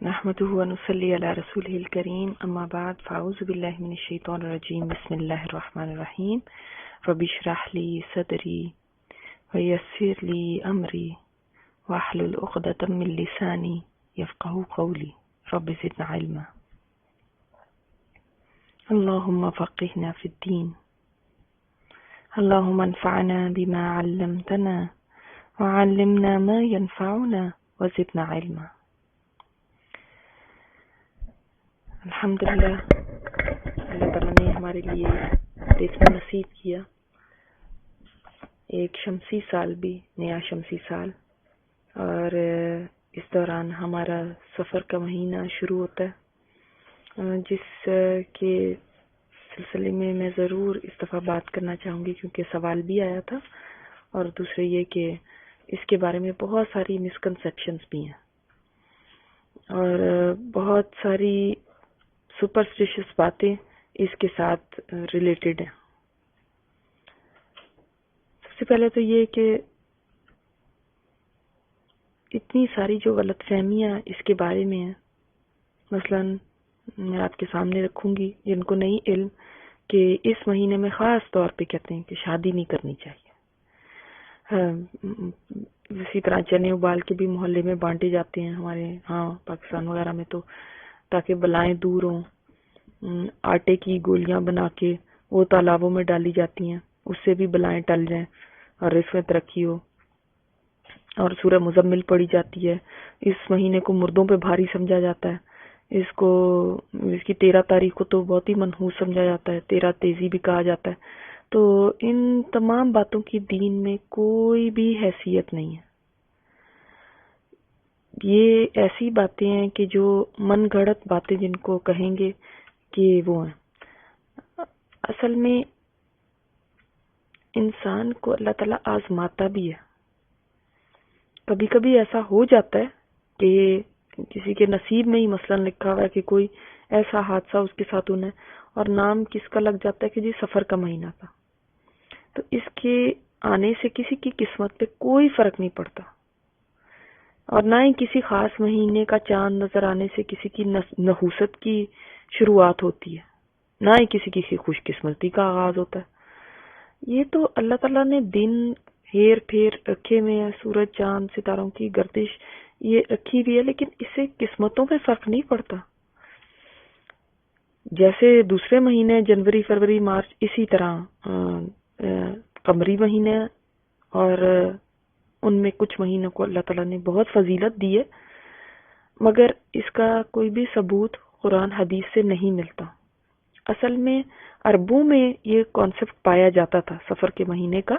نحمده ونصلي على رسوله الكريم اما بعد فاعوذ بالله من الشيطان الرجيم بسم الله الرحمن الرحيم رب اشرح لي صدري ويسر لي امري واحلل عقدة من لساني يفقهوا قولي رب زدنا علما. اللهم فقهنا في الدين، اللهم انفعنا بما علمتنا وعلمنا ما ينفعنا وزدنا علما. الحمدللہ اللہ تعالیٰ نے ہمارے لیے دیکھنا نصیب کیا ایک شمسی سال بھی، نیا شمسی سال، اور اس دوران ہمارا سفر کا مہینہ شروع ہوتا ہے، جس کے سلسلے میں میں ضرور اس دفعہ بات کرنا چاہوں گی کیونکہ سوال بھی آیا تھا، اور دوسرے یہ کہ اس کے بارے میں بہت ساری مسکنسیپشنز بھی ہیں اور بہت ساری سپرسٹیشس باتیں اس کے ساتھ ریلیٹڈ ہیں۔ سب سے پہلے تو یہ کہ اتنی ساری جو غلط فہمیاں اس کے بارے میں ہیں، مثلا میں آپ کے سامنے رکھوں گی جن کو نہیں علم کہ اس مہینے میں خاص طور پہ کہتے ہیں کہ شادی نہیں کرنی چاہیے۔ اسی طرح چنے ابال کے بھی محلے میں بانٹے جاتے ہیں ہمارے ہاں پاکستان وغیرہ میں، تو تاکہ بلائیں دور ہوں۔ آٹے کی گولیاں بنا کے وہ تالابوں میں ڈالی جاتی ہیں، اس سے بھی بلائیں ٹل جائیں اور رزق میں ترقی ہو۔ اور سورہ مزمل پڑھی جاتی ہے۔ اس مہینے کو مردوں پہ بھاری سمجھا جاتا ہے، اس کی 13 تاریخ کو تو بہت ہی منحوس سمجھا جاتا ہے، 13 تیزی بھی کہا جاتا ہے۔ تو ان تمام باتوں کی دین میں کوئی بھی حیثیت نہیں ہے۔ یہ ایسی باتیں ہیں کہ جو من گھڑت باتیں جن کو کہیں گے کہ وہ ہیں۔ اصل میں انسان کو اللہ تعالیٰ آزماتا بھی ہے۔ کبھی کبھی ایسا ہو جاتا ہے کہ کسی کے نصیب میں ہی مثلا لکھا ہوا ہے کہ کوئی ایسا حادثہ اس کے ساتھ ہونا ہے، اور نام کس کا لگ جاتا ہے کہ جی سفر کا مہینہ تھا، تو اس کے آنے سے کسی کی قسمت پہ کوئی فرق نہیں پڑتا، اور نہ ہی کسی خاص مہینے کا چاند نظر آنے سے کسی کی نحوست کی شروعات ہوتی ہے، نہ ہی کسی کی خوش قسمتی کا آغاز ہوتا ہے۔ یہ تو اللہ تعالیٰ نے دن ہیر پھیر رکھے میں ہے، سورج چاند ستاروں کی گردش یہ رکھی بھی ہے، لیکن اس سے قسمتوں پہ فرق نہیں پڑتا۔ جیسے دوسرے مہینے جنوری فروری مارچ اسی طرح قمری مہینے، اور ان میں کچھ مہینوں کو اللہ تعالیٰ نے بہت فضیلت دی ہے، مگر اس کا کوئی بھی ثبوت قرآن حدیث سے نہیں ملتا۔ اصل میں عربوں میں یہ کانسیپٹ پایا جاتا تھا سفر کے مہینے کا،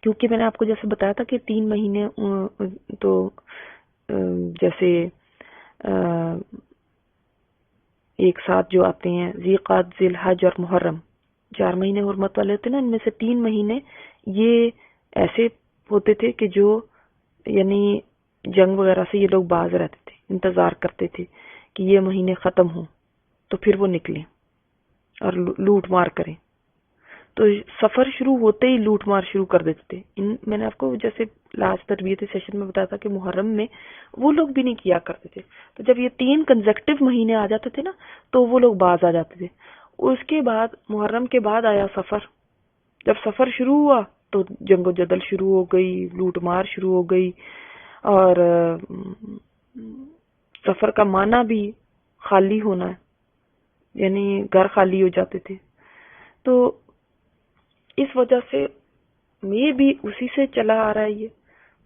کیونکہ میں نے آپ کو جیسے بتایا تھا کہ 3 مہینے تو جیسے ایک ساتھ جو آتے ہیں ذی قعدہ ذی الحج اور محرم، 4 مہینے حرمت والے ہوتے ہیں نا، ان میں سے 3 مہینے یہ ایسے ہوتے تھے کہ جو یعنی جنگ وغیرہ سے یہ لوگ باز رہتے تھے، انتظار کرتے تھے کہ یہ مہینے ختم ہوں تو پھر وہ نکلیں اور لوٹ مار کریں۔ تو سفر شروع ہوتے ہی لوٹ مار شروع کر دیتے تھے۔ میں نے آپ کو جیسے لاسٹ تربیتی سیشن میں بتایا تھا کہ محرم میں وہ لوگ بھی نہیں کیا کرتے تھے، تو جب یہ 3 کنزیکٹیو مہینے آ جاتے تھے نا تو وہ لوگ باز آ جاتے تھے۔ اس کے بعد محرم کے بعد آیا سفر۔ جب سفر شروع ہوا تو جنگ و جدل شروع ہو گئی، لوٹ مار شروع ہو گئی، اور سفر کا معنی بھی خالی ہونا ہے، یعنی گھر خالی ہو جاتے تھے۔ تو اس وجہ سے میں بھی اسی سے چلا آ رہا ہے یہ،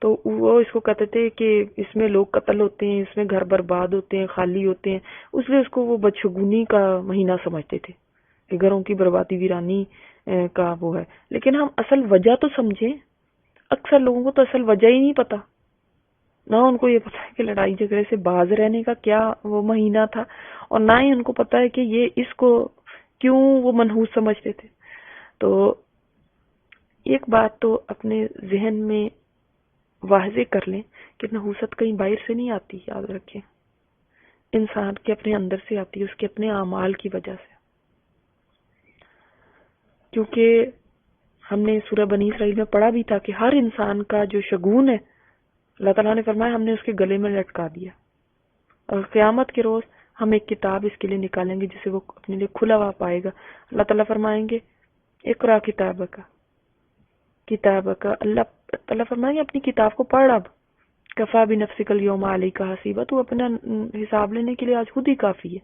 تو وہ اس کو کہتے تھے کہ اس میں لوگ قتل ہوتے ہیں، اس میں گھر برباد ہوتے ہیں، خالی ہوتے ہیں، اس لیے اس کو وہ بدشگونی کا مہینہ سمجھتے تھے کہ گھروں کی بربادی ویرانی کا وہ ہے۔ لیکن ہم اصل وجہ تو سمجھیں، اکثر لوگوں کو تو اصل وجہ ہی نہیں پتا، نہ ان کو یہ پتا ہے کہ لڑائی جھگڑے سے باز رہنے کا کیا وہ مہینہ تھا، اور نہ ہی ان کو پتا ہے کہ یہ اس کو کیوں وہ منحوس سمجھتے تھے۔ تو ایک بات تو اپنے ذہن میں واضح کر لیں کہ نحوست کہیں باہر سے نہیں آتی، یاد رکھیں، انسان کے اپنے اندر سے آتی ہے، اس کے اپنے اعمال کی وجہ سے۔ کیونکہ ہم نے سورہ بنی اسرائیل میں پڑھا بھی تھا کہ ہر انسان کا جو شگون ہے اللہ تعالیٰ نے فرمایا ہم نے اس کے گلے میں لٹکا دیا، اور قیامت کے روز ہم ایک کتاب اس کے لیے نکالیں گے جسے وہ اپنے لیے کھلا ہوا پائے گا. اللہ تعالیٰ فرمائیں گے اقرا کتاب کا اللہ تعالیٰ فرمائیں گے اپنی کتاب کو پڑھ. اب کفا بنفسک الیوم علیک حسیبا، تو اپنا حساب لینے کے لیے آج خود ہی کافی ہے.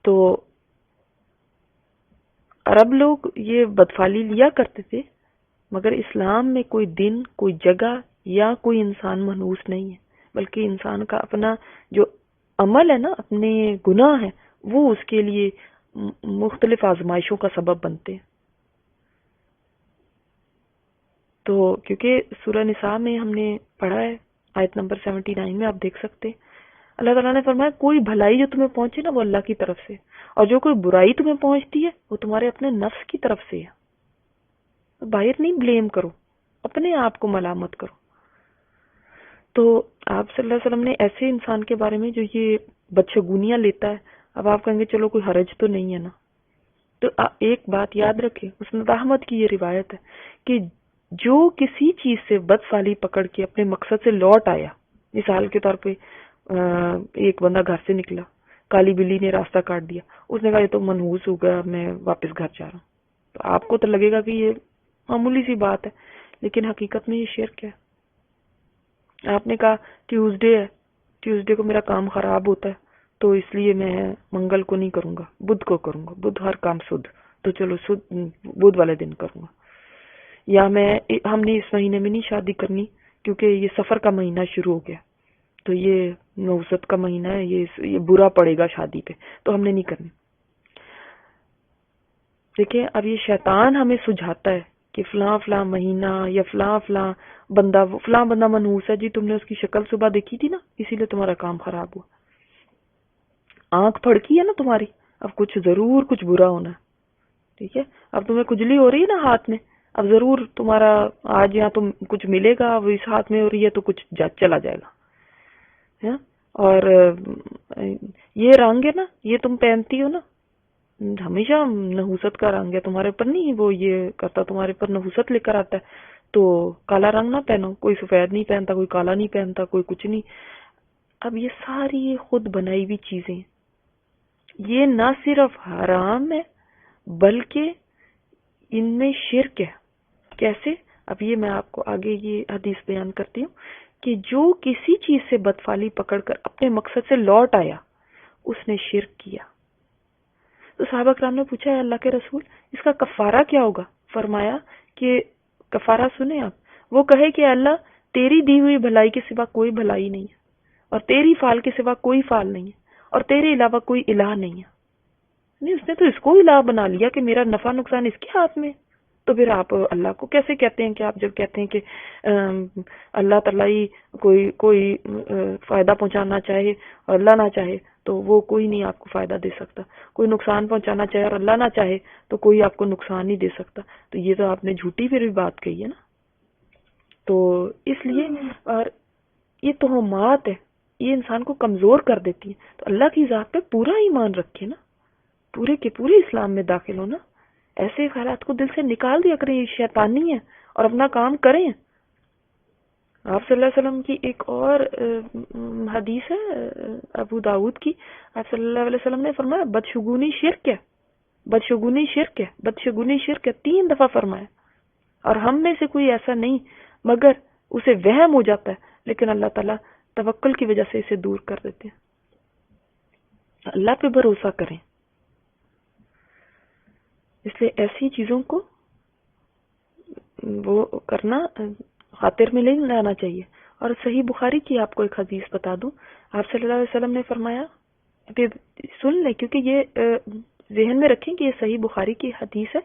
تو عرب لوگ یہ بدفعلی لیا کرتے تھے، مگر اسلام میں کوئی دن، کوئی جگہ یا کوئی انسان منحوس نہیں ہے، بلکہ انسان کا اپنا جو عمل ہے نا، اپنے گناہ ہے، وہ اس کے لیے مختلف آزمائشوں کا سبب بنتے ہیں. تو کیونکہ سورہ نساء میں ہم نے پڑھا ہے آیت نمبر 79 میں، آپ دیکھ سکتے ہیں اللہ تعالیٰ نے فرمایا کوئی بھلائی جو تمہیں پہنچے نا وہ اللہ کی طرف سے، اور جو کوئی برائی تمہیں پہنچتی ہے وہ تمہارے اپنے نفس کی طرف سے ہے. باہر نہیں بلیم کرو، اپنے آپ کو ملامت کرو. تو آپ صلی اللہ علیہ وسلم نے ایسے انسان کے بارے میں جو یہ بدشگونیاں لیتا ہے، اب آپ کہیں گے چلو کوئی حرج تو نہیں ہے نا، تو ایک بات یاد رکھیں، مسند احمد کی یہ روایت ہے کہ جو کسی چیز سے بدفعلی پکڑ کے اپنے مقصد سے لوٹ آیا، مثال کے طور پہ ایک بندہ گھر سے نکلا، کالی بلی نے راستہ کاٹ دیا، اس نے کہا یہ تو منحوس ہو گیا، میں واپس گھر جا رہا ہوں. تو آپ کو تو لگے گا کہ یہ معمولی سی بات ہے، لیکن حقیقت میں یہ شرک ہے. آپ نے کہا ٹیوزڈے ہے، ٹیوزڈے کو میرا کام خراب ہوتا ہے تو اس لیے میں منگل کو نہیں کروں گا، بدھ کو کروں گا، بدھ ہر کام سدھ، تو چلو بدھ والے دن کروں گا. یا ہم نے اس مہینے میں نہیں شادی کرنی کیونکہ یہ سفر کا مہینہ شروع ہو گیا، تو یہ نوزت کا مہینہ ہے، یہ برا پڑے گا شادی پہ، تو ہم نے نہیں کرنی. دیکھیں اب یہ شیطان ہمیں سجھاتا ہے کہ فلاں فلاں مہینہ یا فلاں بندہ منحوس ہے، جی تم نے اس کی شکل صبح دیکھی تھی نا، اسی لیے تمہارا کام خراب ہوا. آنکھ پھڑکی ہے نا تمہاری، اب کچھ برا ہونا ہے. ٹھیک ہے، اب تمہیں کھجلی ہو رہی ہے نا ہاتھ میں، اب ضرور تمہارا آج یہاں تم کچھ ملے گا، اب اس ہاتھ میں ہو رہی ہے تو کچھ چلا جائے گا. اور یہ رنگ ہے نا، یہ تم پہنتی ہو نا، ہمیشہ نحوست کا رنگ ہے تمہارے پر، نہیں وہ یہ کرتا تمہارے پر نحوست لے کر آتا ہے، تو کالا رنگ نہ پہنو. کوئی سفید نہیں پہنتا، کوئی کالا نہیں پہنتا، کوئی کچھ نہیں. اب یہ ساری خود بنائی ہوئی چیزیں، یہ نہ صرف حرام ہے بلکہ ان میں شرک ہے. کیسے؟ اب یہ میں آپ کو آگے یہ حدیث بیان کرتی ہوں کہ جو کسی چیز سے بدفعلی پکڑ کر اپنے مقصد سے لوٹ آیا اس نے شرک کیا. تو صحابہ کرام نے پوچھا ہے اللہ کے رسول اس کا کفارہ کیا ہوگا؟ فرمایا کہ کفارہ سنیں آپ، وہ کہے کہ اللہ تیری دی ہوئی بھلائی کے سوا کوئی بھلائی نہیں ہے، اور تیری فعل کے سوا کوئی فعل نہیں ہے، اور تیرے علاوہ کوئی الہ نہیں ہے. نہیں، اس نے تو اس کو الہ بنا لیا کہ میرا نفع نقصان اس کے ہاتھ میں. تو پھر آپ اللہ کو کیسے کہتے ہیں کہ آپ جب کہتے ہیں کہ اللہ تعالیٰ ہی کوئی فائدہ پہنچانا چاہے اور اللہ نہ چاہے تو وہ کوئی نہیں آپ کو فائدہ دے سکتا، کوئی نقصان پہنچانا چاہے اور اللہ نہ چاہے تو کوئی آپ کو نقصان نہیں دے سکتا، تو یہ تو آپ نے جھوٹی پھر بھی بات کہی ہے نا. تو اس لیے اور یہ توہمات ہے، یہ انسان کو کمزور کر دیتی ہے. تو اللہ کی ذات پہ پورا ایمان رکھے نا، پورے کے پورے اسلام میں داخل ہونا، ایسے خیالات کو دل سے نکال دیا کریں، یہ شیطانی ہے، اور اپنا کام کریں. آپ صلی اللہ علیہ وسلم کی ایک اور حدیث ہے ابو داؤد کی، آپ صلی اللہ علیہ وسلم نے فرمایا بدشگونی شرک ہے، بدشگونی شرک ہے، بدشگونی شرک ہے، 3 دفعہ فرمایا. اور ہم میں سے کوئی ایسا نہیں مگر اسے وہم ہو جاتا ہے، لیکن اللہ تعالیٰ توکل کی وجہ سے اسے دور کر دیتے ہیں. اللہ پہ بھروسہ کریں. اس لیے ایسی چیزوں کو وہ کرنا خاطر میں نہیں لانا چاہیے. اور صحیح بخاری کی آپ کو ایک حدیث بتا دوں، آپ صلی اللہ علیہ وسلم نے فرمایا، سن لیں کیونکہ یہ ذہن میں رکھیں کہ یہ صحیح بخاری کی حدیث ہے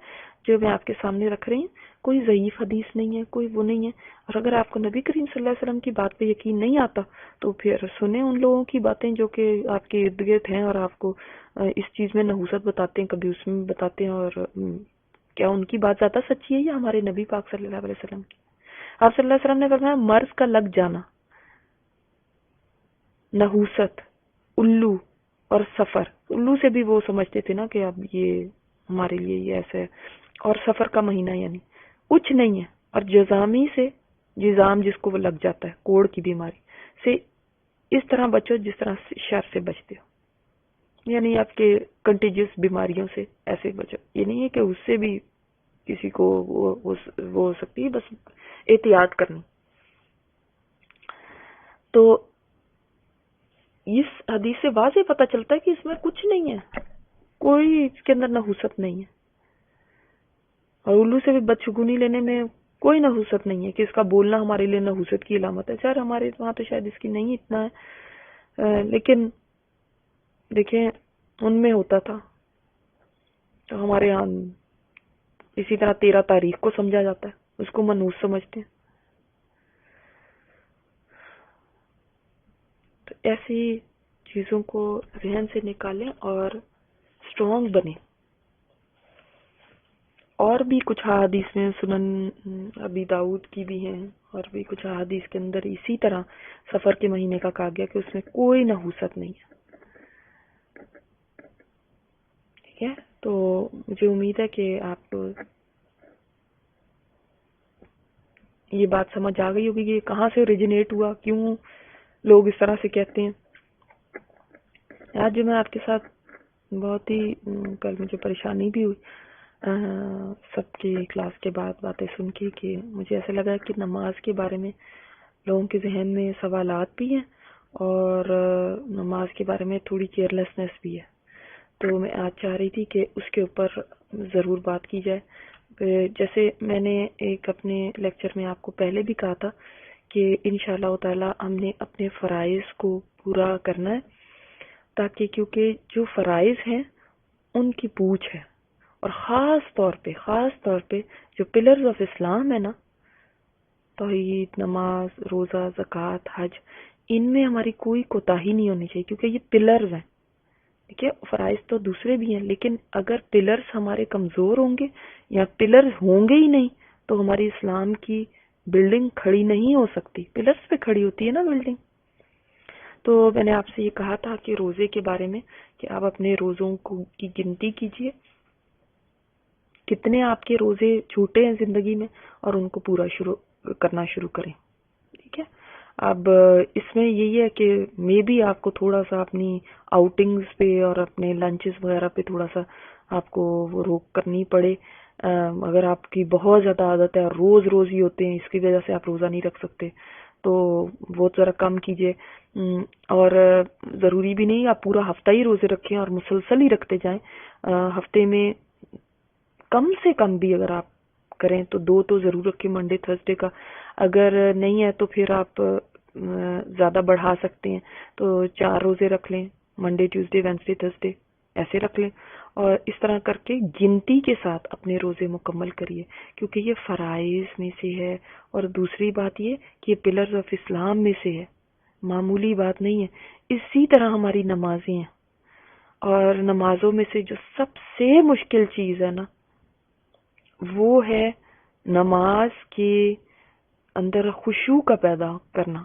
جو میں آپ کے سامنے رکھ رہی ہوں، کوئی ضعیف حدیث نہیں ہے، کوئی وہ نہیں ہے. اور اگر آپ کو نبی کریم صلی اللہ علیہ وسلم کی بات پہ یقین نہیں آتا تو پھر سنیں ان لوگوں کی باتیں جو کہ آپ کے ارد گرد ہیں اور آپ کو اس چیز میں نحوست بتاتے ہیں، کبھی اس میں بتاتے ہیں، اور کیا ان کی بات زیادہ سچی ہے یا ہمارے نبی پاک صلی اللہ علیہ وسلم کی؟ آپ صلی اللہ علیہ وسلم نے فرمایا مرض کا لگ جانا، نحوست، الو اور سفر. الو سے بھی وہ سمجھتے تھے نا کہ اب یہ ہمارے لیے یہ ایسا ہے، اور سفر کا مہینہ یعنی کچھ نہیں ہے. اور جزامی سے، جزام جس کو وہ لگ جاتا ہے، کوڑ کی بیماری سے اس طرح بچو جس طرح شر سے بچتے ہو، یعنی آپ کے کنٹیجیس بیماریوں سے ایسے بچو. یہ نہیں ہے کہ اس سے بھی کسی کو وہ ہو سکتی ہے، بس احتیاط کرنی. تو اس حدیث سے واضح پتہ چلتا ہے کہ اس میں کچھ نہیں ہے، کوئی اس کے اندر نحوست نہیں ہے، اور الو سے بھی بدشگونی لینے میں کوئی نحوست نہیں ہے کہ اس کا بولنا ہمارے لیے نحوست کی علامت ہے. سر ہمارے وہاں تو شاید اس کی نہیں اتنا ہے، لیکن دیکھیں ان میں ہوتا تھا. تو ہمارے یہاں اسی طرح 13 تاریخ کو سمجھا جاتا ہے، اس کو منحوس سمجھتے ہیں. تو ایسی چیزوں کو ذہن سے نکالیں اور اسٹرانگ بنیں. اور بھی کچھ احادیث میں سنن ابی داؤد کی بھی ہیں، اور بھی کچھ احادیث کے اندر اسی طرح سفر کے مہینے کا کہا گیا کہ اس میں کوئی نحوست نہیں ہے. ٹھیک ہے، تو مجھے امید ہے کہ آپ کو یہ بات سمجھ آ گئی ہوگی کہ کہاں سے اوریجنیٹ ہوا، کیوں لوگ اس طرح سے کہتے ہیں. آج جو میں آپ کے ساتھ بہت ہی کل مجھے پریشانی بھی ہوئی سب کی کلاس کے بعد باتیں سن کے، کہ مجھے ایسا لگا کہ نماز کے بارے میں لوگوں کے ذہن میں سوالات بھی ہیں اور نماز کے بارے میں تھوڑی کیئرلیسنس بھی ہے. تو میں آج چاہ رہی تھی کہ اس کے اوپر ضرور بات کی جائے. جیسے میں نے ایک اپنے لیکچر میں آپ کو پہلے بھی کہا تھا کہ انشاءاللہ تعالی ہم نے اپنے فرائض کو پورا کرنا ہے، تاکہ کیونکہ جو فرائض ہیں ان کی پوچھ ہے، اور خاص طور پہ جو پلرز آف اسلام ہے نا، توحید، نماز، روزہ، زکوٰۃ، حج، ان میں ہماری کوئی کوتاہی نہیں ہونی چاہیے، کیونکہ یہ پلرز ہیں. ٹھیک ہے، فرائض تو دوسرے بھی ہیں، لیکن اگر پلرز ہمارے کمزور ہوں گے یا پلرز ہوں گے ہی نہیں تو ہماری اسلام کی بلڈنگ کھڑی نہیں ہو سکتی. پلرز پہ کھڑی ہوتی ہے نا بلڈنگ. تو میں نے آپ سے یہ کہا تھا کہ روزے کے بارے میں کہ آپ اپنے روزوں کی گنتی کیجئے، کتنے آپ کے روزے چھوٹے ہیں زندگی میں، اور ان کو پورا کرنا شروع کریں. ٹھیک ہے، اب اس میں یہی ہے کہ میں بھی آپ کو تھوڑا سا اپنی آؤٹنگز پہ اور اپنے لنچز وغیرہ پہ تھوڑا سا آپ کو وہ روک کرنی پڑے. اگر آپ کی بہت زیادہ عادت ہے اور روز ہی ہوتے ہیں، اس کی وجہ سے آپ روزہ نہیں رکھ سکتے، تو وہ ذرا کم کیجئے. اور ضروری بھی نہیں آپ پورا ہفتہ ہی روزے رکھیں اور مسلسل ہی رکھتے جائیں. ہفتے میں کم سے کم بھی اگر آپ کریں تو 2 تو ضرور رکھیں، منڈے تھرسڈے کا. اگر نہیں ہے تو پھر آپ زیادہ بڑھا سکتے ہیں، تو 4 روزے رکھ لیں، منڈے ٹیوزڈے وینسڈے تھرسڈے ایسے رکھ لیں، اور اس طرح کر کے گنتی کے ساتھ اپنے روزے مکمل کریے، کیونکہ یہ فرائض میں سے ہے. اور دوسری بات یہ کہ یہ پلرز آف اسلام میں سے ہے، معمولی بات نہیں ہے. اسی طرح ہماری نمازیں ہیں، اور نمازوں میں سے جو سب سے مشکل چیز ہے نا، وہ ہے نماز کے اندر خشوع کا پیدا کرنا.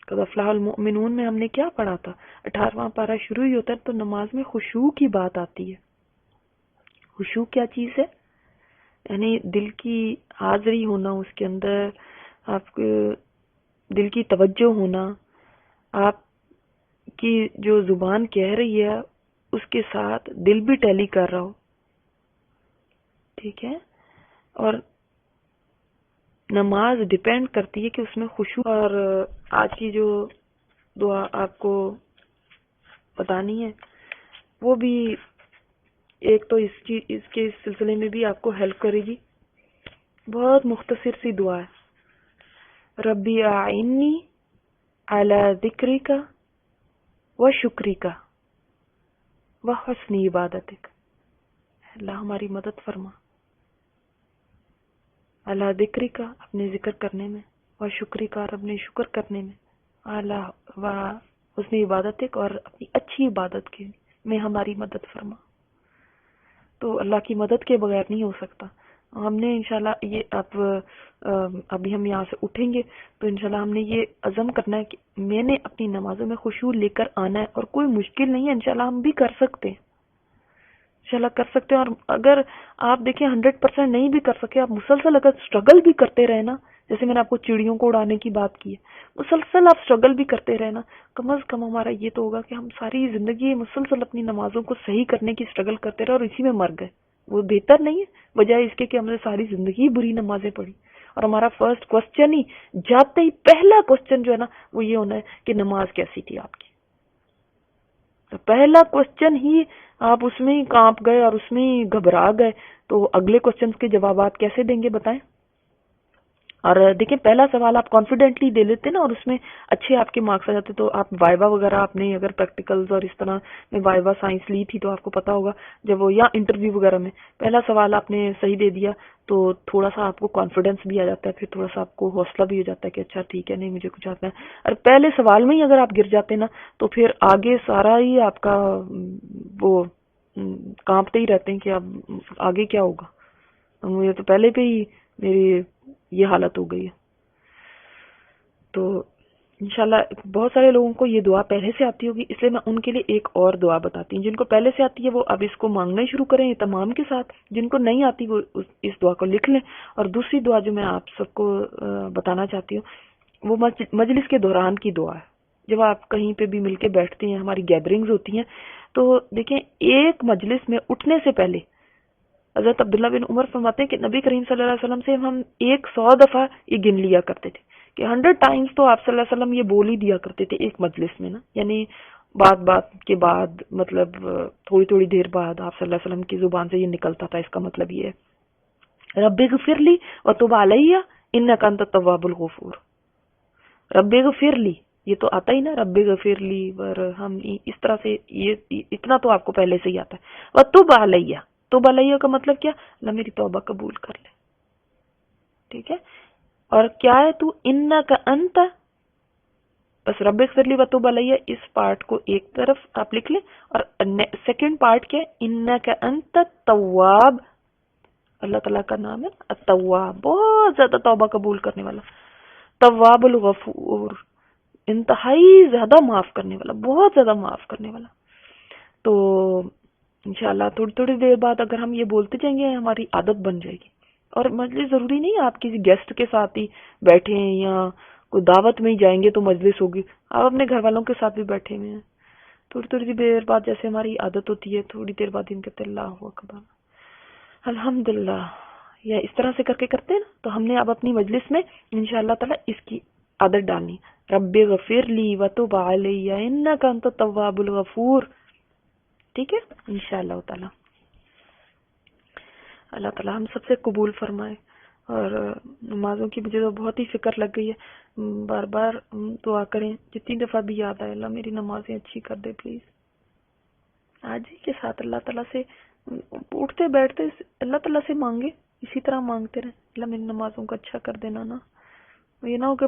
قد افلح المؤمنون میں ہم نے کیا پڑھا تھا؟ 18واں پارہ شروع ہی ہوتا ہے تو نماز میں خشوع کی بات آتی ہے. خشوع کیا چیز ہے؟ یعنی دل کی حاضری ہونا، اس کے اندر آپ کے دل کی توجہ ہونا، آپ کی جو زبان کہہ رہی ہے اس کے ساتھ دل بھی ٹیلی کر رہا ہو. ٹھیک ہے، اور نماز ڈیپینڈ کرتی ہے کہ اس میں خشوع. اور آج کی جو دعا آپ کو بتانی ہے وہ بھی ایک تو اس کے سلسلے میں بھی آپ کو ہیلپ کرے گی. بہت مختصر سی دعا ہے، ربی اعنی علی ذکرک و شکرک و حسن عبادتک. اللہ ہماری مدد فرما، اللہ ذکری کا اپنے ذکر کرنے میں، و شکری کا اور اپنے شکر کرنے میں، اللہ و حسن عبادت اور اپنی اچھی عبادت کے میں ہماری مدد فرما. تو اللہ کی مدد کے بغیر نہیں ہو سکتا. ہم نے انشاءاللہ یہ ابھی ہم یہاں سے اٹھیں گے تو انشاءاللہ ہم نے یہ عزم کرنا ہے کہ میں نے اپنی نمازوں میں خشوع لے کر آنا ہے، اور کوئی مشکل نہیں ہے، انشاءاللہ ہم بھی کر سکتے ہیں. انشاءاللہ کر سکتے ہیں. اور اگر آپ دیکھیں 100% نہیں بھی کر سکے، آپ مسلسل اگر اسٹرگل بھی کرتے رہے نا، جیسے میں نے آپ کو چڑیوں کو اڑانے کی بات کی ہے، مسلسل آپ اسٹرگل بھی کرتے رہے نا، کم از کم ہمارا یہ تو ہوگا کہ ہم ساری زندگی مسلسل اپنی نمازوں کو صحیح کرنے کی اسٹرگل کرتے رہے اور اسی میں مر گئے. وہ بہتر نہیں ہے بجائے اس کے کہ ہم نے ساری زندگی بری نمازیں پڑھی. اور ہمارا فرسٹ کوسچن ہی جاتے ہی پہلا کوسچن جو ہے نا وہ یہ ہونا ہے کہ نماز کیسی تھی آپ کی. تو پہلا کوسچن ہی آپ اس میں ہی کانپ گئے اور اس میں ہی گھبرا گئے تو اگلے کوسچن کے جوابات کیسے دیں گے بتائیں. اور دیکھیں پہلا سوال آپ کانفیڈنٹلی دے لیتے نا اور اس میں اچھے آپ کے مارکس آ جاتے. تو آپ وائوا وغیرہ آپ نے اگر پریکٹیکلز اور اس طرح میں وائوا سائنس لی تھی تو آپ کو پتا ہوگا جب وہ یا انٹرویو وغیرہ میں پہلا سوال آپ نے صحیح دے دیا تو تھوڑا سا آپ کو کانفیڈنس بھی آ جاتا ہے، پھر تھوڑا سا آپ کو حوصلہ بھی ہو جاتا ہے کہ اچھا ٹھیک ہے، نہیں مجھے کچھ آتا ہے. اور پہلے سوال میں ہی اگر آپ گر جاتے نا تو پھر آگے سارا ہی آپ کا وہ کانپتے ہی رہتے ہیں کہ اب آگے کیا ہوگا. مجھے تو پہلے پہ ہی میری یہ حالت ہو گئی ہے. تو انشاءاللہ بہت سارے لوگوں کو یہ دعا پہلے سے آتی ہوگی، اس لیے میں ان کے لیے ایک اور دعا بتاتی ہوں. جن کو پہلے سے آتی ہے وہ اب اس کو مانگنا شروع کریں تمام کے ساتھ، جن کو نہیں آتی وہ اس دعا کو لکھ لیں. اور دوسری دعا جو میں آپ سب کو بتانا چاہتی ہوں وہ مجلس کے دوران کی دعا ہے. جب آپ کہیں پہ بھی مل کے بیٹھتے ہیں، ہماری گیدرنگز ہوتی ہیں، تو دیکھیں ایک مجلس میں اٹھنے سے پہلے حضرت عبداللہ بن عمر فرماتے ہیں کہ نبی کریم صلی اللہ علیہ وسلم سے ہم 100 دفعہ یہ گن لیا کرتے تھے کہ 100 ٹائمز تو آپ صلی اللہ علیہ وسلم یہ بول ہی دیا کرتے تھے ایک مجلس میں نا. یعنی بات کے بعد مطلب تھوڑی تھوڑی دیر بعد آپ صلی اللہ علیہ وسلم کی زبان سے یہ نکلتا تھا. اس کا مطلب یہ ہے رب اغفر لی وتب علیہ انک انت التواب الغفور. رب اغفر لی یہ تو آتا ہی نا، رب اغفر لی، اور ہم اس طرح سے یہ اتنا تو آپ کو پہلے سے ہی آتا ہے. وتب علیہ، توبہ علیہ کا مطلب کیا؟ اللہ میری توبہ قبول کر لے. ٹھیک ہے. اور کیا ہے تو انک انت، بس رب اغفر لی وتوب علیہ اس پارٹ کو ایک طرف آپ لکھ لیں. اور سیکنڈ پارٹ کیا ہے؟ انک انت تواب، اللہ تعالیٰ کا نام ہے التواب، بہت زیادہ توبہ قبول کرنے والا. تواب الغفور، انتہائی زیادہ معاف کرنے والا، بہت زیادہ معاف کرنے والا. تو انشاءاللہ تھوڑی تھوڑی دیر بعد اگر ہم یہ بولتے جائیں گے ہماری عادت بن جائے گی. اور مجلس ضروری نہیں آپ کسی گیسٹ کے ساتھ ہی بیٹھے ہیں یا کوئی دعوت میں ہی جائیں گے تو مجلس ہوگی، آپ اپنے گھر والوں کے ساتھ بھی بیٹھے ہوئے ہیں. تھوڑی تھوڑی دیر بعد جیسے ہماری عادت ہوتی ہے تھوڑی دیر بعد ان کہتے اللہ اکبر الحمدللہ، یا اس طرح سے کر کے کرتے ہیں نا. تو ہم نے اب اپنی مجلس میں انشاءاللہ تعالی اس کی عادت ڈالنی. رب غفر لی وتب علیہ انک انت التواب الغفور. ٹھیک ہے انشاءاللہ تعالی. اللہ تعالی ہم سب سے قبول فرمائے. اور نمازوں کی مجھے تو بہت ہی فکر لگ گئی ہے، بار بار دعا کریں جتنی دفعہ بھی یاد آئے اللہ میری نمازیں اچھی کر دے پلیز. آج ہی کے ساتھ اللہ تعالیٰ سے اٹھتے بیٹھتے اللہ تعالیٰ سے مانگے، اسی طرح مانگتے رہیں اللہ میری نمازوں کو اچھا کر دینا نا. یہ نہ ہو کہ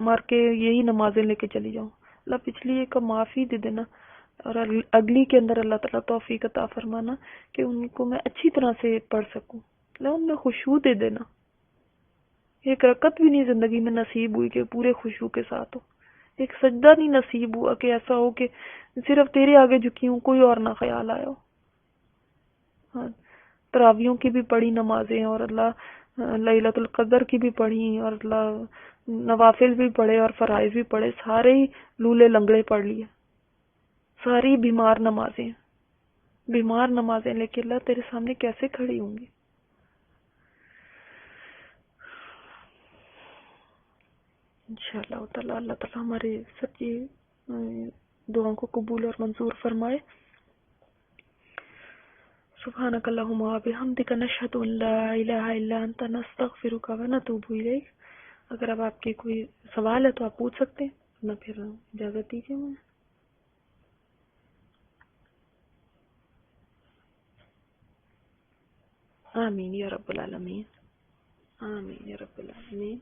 مار کے یہی نمازیں لے کے چلی جاؤں. اللہ پچھلی ایک کا معافی دے دینا اور اگلی کے اندر اللہ تعالیٰ توفیق عطا فرمانا کہ ان کو میں اچھی طرح سے پڑھ سکوں. اللہ ان میں خشوع دے دینا. ایک رکعت بھی نہیں زندگی میں نصیب ہوئی کہ پورے خشوع کے ساتھ ہو. ایک سجدہ نہیں نصیب ہوا کہ ایسا ہو کہ صرف تیرے آگے جھکی ہوں، کوئی اور نہ خیال آیا ہو. ہاں تراویوں کی بھی پڑھی نمازیں اور اللہ لیلۃ القدر کی بھی پڑھی اور اللہ نوافل بھی پڑھے اور فرائض بھی پڑھے، سارے ہی لولے لنگڑے پڑھ لیے، ساری بیمار نمازیں لے کے اللہ تیرے سامنے کیسے کھڑی ہوں گی. انشاءاللہ تعالی اللہ تعالی ہمارے سب کی دعاؤں کو قبول اور منظور فرمائے. سبحانک اللہم و بحمدک نشہد ان لا الہ الا انت نستغفرک و نتوب الیک. اگر اب آپ کے کوئی سوال ہے تو آپ پوچھ سکتے ہیں، میں پھر اجازت دیجیے مجھے. آمین یا رب العالمین، آمین یا رب العالمین.